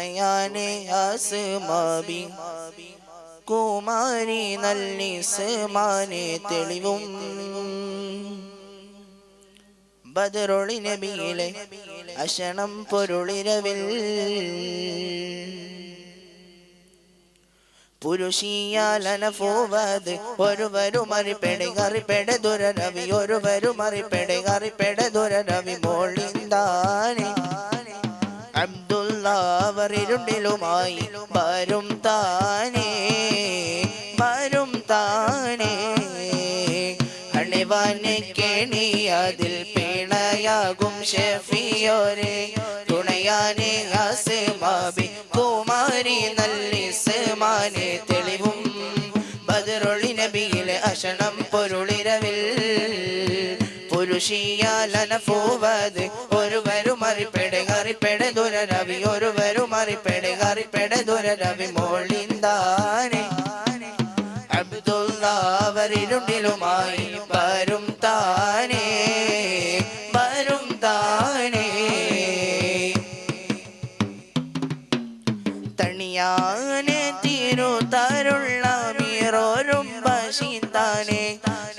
തുണയാനെ ആസ്മാബി കുമാരി നല്ലിസ്മാനെ തെളിവും ബദറൊളി നബിയിലെ അശണം പൊരുളിരവിൽ പുരുഷിയാലനഫോവത് ഒരുവരുമറിപ്പെടെ ദുരരവി ഒരുവരുമറിപ്പെടെ ദുരരവി മോളിന്താനെ അബ്ദുല്ലാവറിരുണ്ടിലുമായി വരും താനേ അണിവാനെ കേണി അതിൽ പിണയാകും ഷെഫിയോരെ തുണയാനെ ആസ്മാബി കുമാരി നല്ലിസ്മാനെ തെളിവും ബദറൊളി നബിയിലെ അശണം പൊരുളിരവിൽ പുരുഷിയാലനഫോവത് ഒരുവരുമറിപ്പെടെ ദുരരവി ഒരുവരുമറിപ്പെടെ ദുരരവി മോളിന്താനെ അബ്ദുല്ലാവറിരുണ്ടിലുമായി വരും താനേ തണിയാനെ തിരുതാരുള്ള മീറോരും ബശീന്താനെ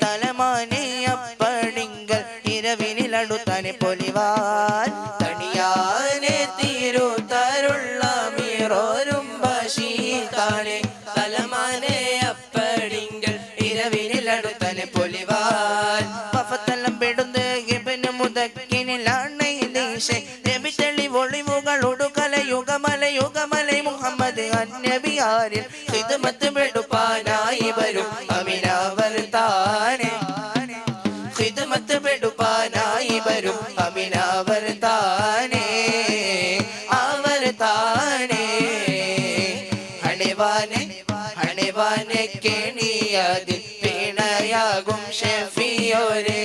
തലമാനെ അപ്പണിങ്കൽ ഇരവിനിലടുത്താനെ പൊലിവാൻ തണിയാനെ തിരുതാരുള്ള മീറോരും ബശീന്താനെ തലമാനെ അപ്പണിങ്കൽ ഇരവിനിലടുത്താനെ പൊലിവാൻ പഫത്തലം പെടുന്ന ഇബ്നു മുദക്കിനിലാണ് ദേശേ നബി തെളി ഒളിവുകൾ യുഗമല മുഹമ്മദ് അന്നബിയാരിൽ ഖിദ്മത്ത് പെടുപ്പാനായി വരും അമിനാവർ താനെ ഖിദ്മത്ത് പെടുപ്പാനായി വരും അമിനാവർ താനെ അവർ താനെ അണിവാനെ കേണിയതിൽ പിണയാകും ഷെഫിയോരെ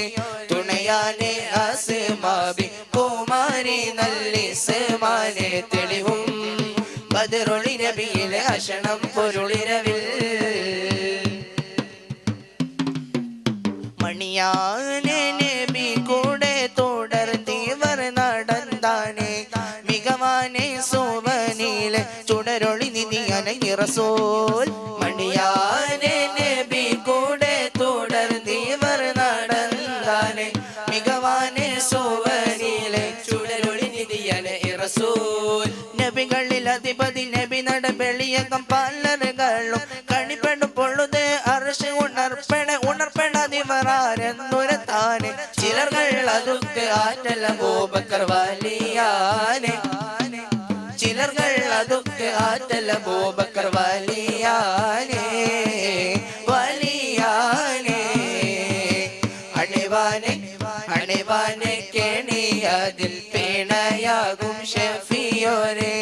തുണയാനെ ആസ്മാബി കുമാരി നല്ലിസ്മാനെ തെളിവും ബദറൊളി നബിയിലെ അശണം പൊരുളിരവിൽ മണിയാനെ നബി കൂടെ തുടർന്നിവർ നടന്താനെ മികവാനെ സോവനിലെ ചുടരൊളി നിധിയനെ റസൂൽ മണിയാനെ നബി കൂടെ തുടർന്നിവർ നടന്താനെ മികവാനെ സോവനിലെ ചുടരൊളി നിധിയനെ റസൂൽ നബികളിൽ അധിപതി നബി നടപെളിയകം പലരുകളും കണിപ്പെടും പൊഴുത് അർശ് ഉണർപ്പെടാതിവരാരെന്നൊരു താനെ ചിലർകൾ അതൊക്കെ ആറ്റല അബൂബക്കർ വലിയാനെ ചിലർകൾ അതൊക്കെ ആറ്റല അബൂബക്കർ വലിയാനെ അണിവാനെ കേണിയതിൽ പിണയാകും ഷെഫിയോരെ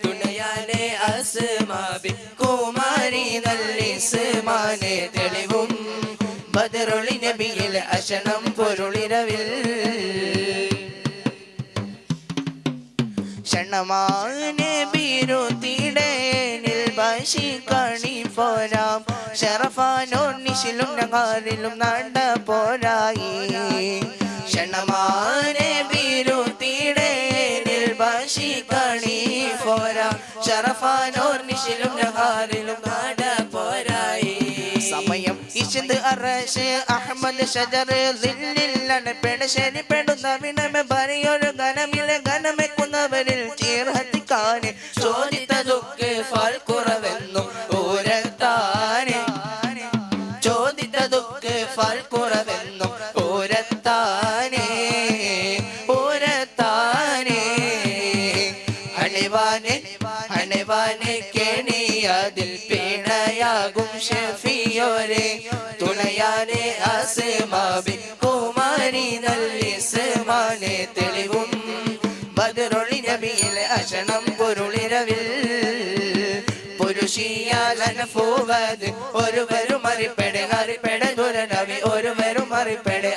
തുണയാനെ ആസ്മാബി കുമാരി നല്ലിസ്മാനെ തെളിവും ബദറൊളി നബിയിലെ അശണം പൊരുളിരവിൽ ക്ഷണമാനെ ബിരുത്തിടേനിൽ ബശി കണി പോരാം ഷറഫാനോ നിശിലും നഗാരിലും നട പോരായി ക്ഷണമാനെ ബിരുത്തിടേനിൽ ബശി കണി പോരാം ഷറഫാനോ നിശിലും നഗാരിലും നട പോരായി സമയം ഇശിദ് അറശ് അഹമ്മദ് ഷജർ ദില്ലിലാണ് ശരിപ്പെടുന്ന വിനമെ ബരിയൊരു ഗനമിലെ ഗനമെക്കുന്നവരിൽ ചീർഹത്തിക്കാനെ ചോദിത്തതൊക്കെ ഫൽ കുറവെന്നും ഓരത്താനെ ചോദിത്തതൊക്കെ ഫൽ കുറവെന്നും ഓരത്താനെ അണിവാനെ കേണിയതിൽ പിണയാകും ഷെഫിയോരെ തുണയാനെ ആസ്മാബി കുമാരി നല്ലിസ്മാനെ തെളിവും ബദറൊളി നബിയിലെ അശണം പൊരുളിരവിൽ പുരുഷിയാലനഫോവത് ഒരുവരുമറിപ്പെടെ ദുരനവി ഒരുവരുമറിപ്പെടെ